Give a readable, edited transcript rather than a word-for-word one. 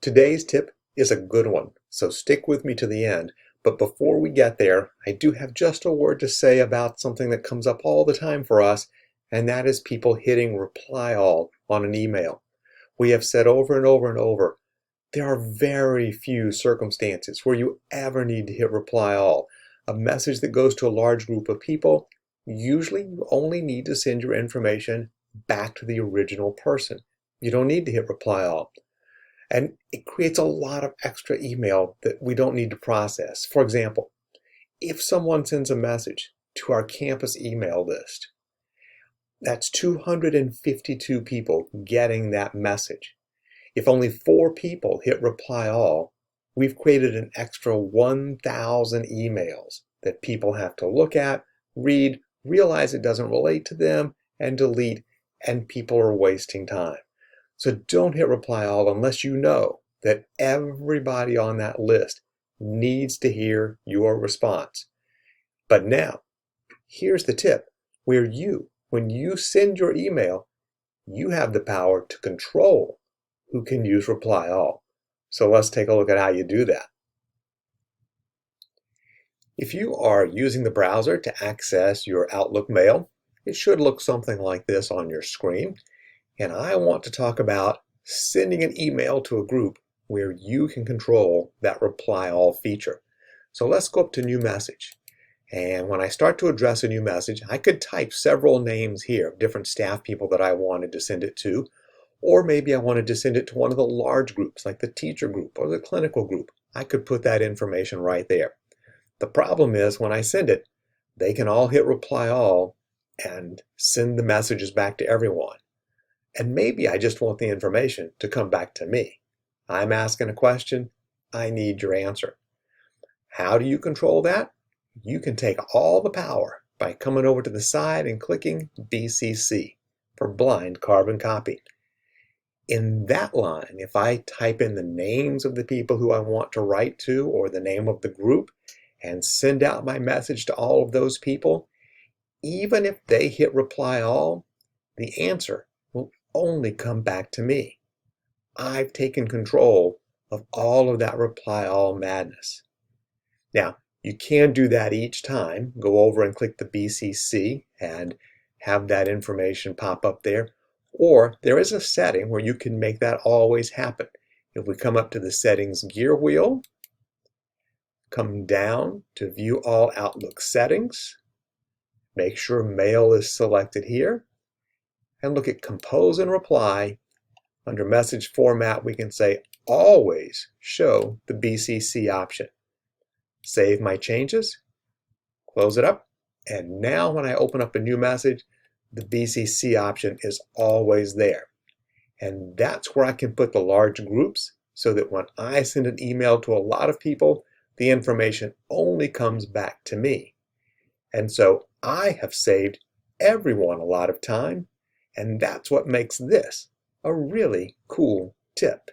Today's tip is a good one, so stick with me to the end. But before we get there, I do have just a word to say about something that comes up all the time for us, and that is people hitting reply all on an email. We have said over and over and over, there are very few circumstances where you ever need to hit reply all. A message that goes to a large group of people, usually you only need to send your information back to the original person. You don't need to hit reply all. And it creates a lot of extra email that we don't need to process. For example, if someone sends a message to our campus email list, that's 252 people getting that message. If only 4 people hit reply all, we've created an extra 1,000 emails that people have to look at, read, realize it doesn't relate to them, and delete, and people are wasting time. So don't hit reply all unless you know that everybody on that list needs to hear your response. But now, here's the tip, when you send your email, you have the power to control who can use reply all. So let's take a look at how you do that. If you are using the browser to access your Outlook mail, it should look something like this on your screen. And I want to talk about sending an email to a group where you can control that reply all feature. So let's go up to new message. And when I start to address a new message, I could type several names here of different staff people that I wanted to send it to. Or maybe I wanted to send it to one of the large groups, like the teacher group or the clinical group. I could put that information right there. The problem is when I send it, they can all hit reply all and send the messages back to everyone. And maybe I just want the information to come back to me. I'm asking a question. I need your answer. How do you control that? You can take all the power by coming over to the side and clicking BCC for blind carbon copy. In that line, if I type in the names of the people who I want to write to or the name of the group and send out my message to all of those people, even if they hit reply all, the answer will only come back to me. I've taken control of all of that reply all madness. Now, you can do that each time. Go over and click the BCC and have that information pop up there. Or there is a setting where you can make that always happen. If we come up to the settings gear wheel, come down to view all Outlook settings, make sure mail is selected here, and look at compose and reply. Under message format, we can say always show the BCC option. Save my changes, close it up, and now when I open up a new message, the BCC option is always there. And that's where I can put the large groups so that when I send an email to a lot of people, the information only comes back to me. And so I have saved everyone a lot of time, and that's what makes this a really cool tip.